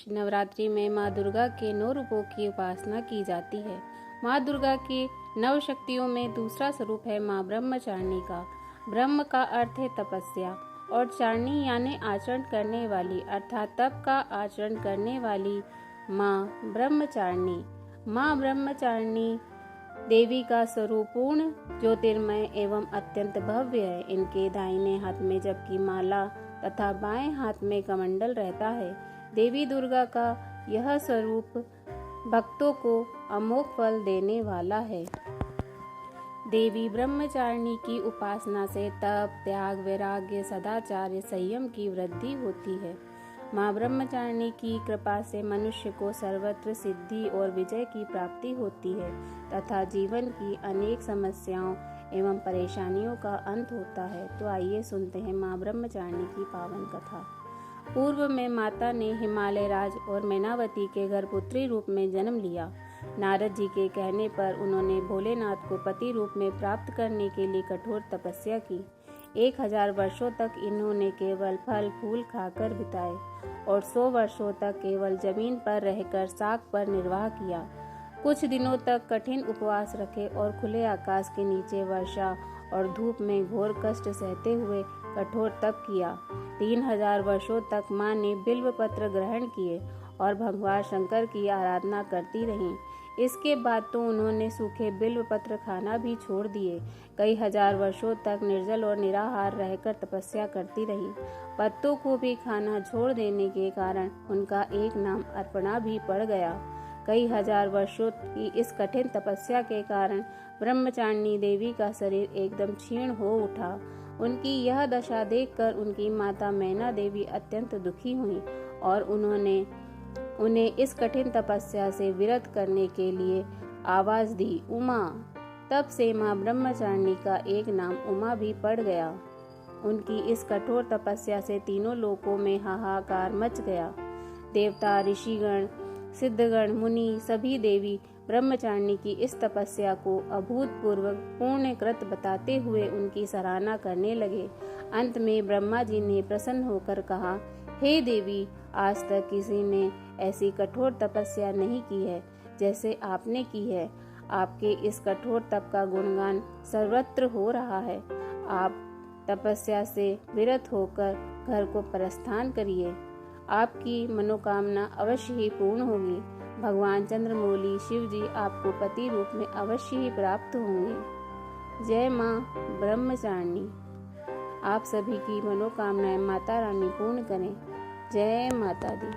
नवरात्रि में माँ दुर्गा के 9 रूपों की उपासना की जाती है। माँ दुर्गा की 9 शक्तियों में दूसरा स्वरूप है माँ ब्रह्मचारिणी का। ब्रह्म का अर्थ है तपस्या और चारिणी यानी आचरण करने वाली, अर्थात तप का आचरण करने वाली माँ ब्रह्मचारिणी। माँ ब्रह्मचारिणी देवी का स्वरूप पूर्ण ज्योतिर्मय एवं अत्यंत भव्य है। इनके दाहिने हाथ में जप की माला तथा बाएं हाथ में कमंडल रहता है। देवी दुर्गा का यह स्वरूप भक्तों को अमोघ फल देने वाला है। देवी ब्रह्मचारिणी की उपासना से तप, त्याग, वैराग्य, सदाचार, संयम की वृद्धि होती है। माँ ब्रह्मचारिणी की कृपा से मनुष्य को सर्वत्र सिद्धि और विजय की प्राप्ति होती है तथा जीवन की अनेक समस्याओं एवं परेशानियों का अंत होता है। तो आइए सुनते हैं माँ ब्रह्मचारिणी की पावन कथा। पूर्व में माता ने हिमालय राज और मैनावती के घर पुत्री रूप में जन्म लिया। नारद जी के कहने पर उन्होंने भोलेनाथ को पति रूप में प्राप्त करने के लिए कठोर तपस्या की। 1000 वर्षों तक इन्होंने केवल फल फूल खाकर बिताए और 100 वर्षों तक केवल जमीन पर रहकर साग पर निर्वाह किया। कुछ दिनों तक कठिन उपवास रखे और खुले आकाश के नीचे वर्षा और धूप में घोर कष्ट सहते हुए कठोर तप किया। 3000 वर्षों तक माँ ने बिल्व पत्र ग्रहण किए और भगवान शंकर की आराधना करती रहीं। इसके बाद तो उन्होंने सूखे बिल्व पत्र खाना भी छोड़ दिए। कई हजार वर्षों तक निर्जल और निराहार रहकर तपस्या करती रही। पत्तों को भी खाना छोड़ देने के कारण उनका एक नाम अर्पणा भी पड़ गया। कई हजार वर्षों की इस कठिन तपस्या के कारण ब्रह्मचारिणी देवी का शरीर एकदम क्षीण हो उठा। उनकी यह दशा देखकर उनकी माता मैना देवी अत्यंत दुखी हुई और उन्हें इस कठिन तपस्या से विरत करने के लिए आवाज दी, उमा। तब से माँ ब्रह्मचारिणी का एक नाम उमा भी पड़ गया। उनकी इस कठोर तपस्या से तीनों लोकों में हाहाकार मच गया। देवता, ऋषिगण, सिद्धगण, मुनि सभी देवी ब्रह्मचारिणी की इस तपस्या को अभूतपूर्व पुण्यकृत बताते हुए उनकी सराहना करने लगे। अंत में ब्रह्मा जी ने प्रसन्न होकर कहा, हे देवी, आज तक किसी ने ऐसी कठोर तपस्या नहीं की है जैसे आपने की है। आपके इस कठोर तप का गुणगान सर्वत्र हो रहा है। आप तपस्या से विरत होकर घर को प्रस्थान करिए। आपकी मनोकामना अवश्य ही पूर्ण होगी। भगवान चंद्रमौली शिव जी आपको पति रूप में अवश्य ही प्राप्त होंगे। जय माँ ब्रह्मचारिणी। आप सभी की मनोकामनाएं माता रानी पूर्ण करें। जय माता दी।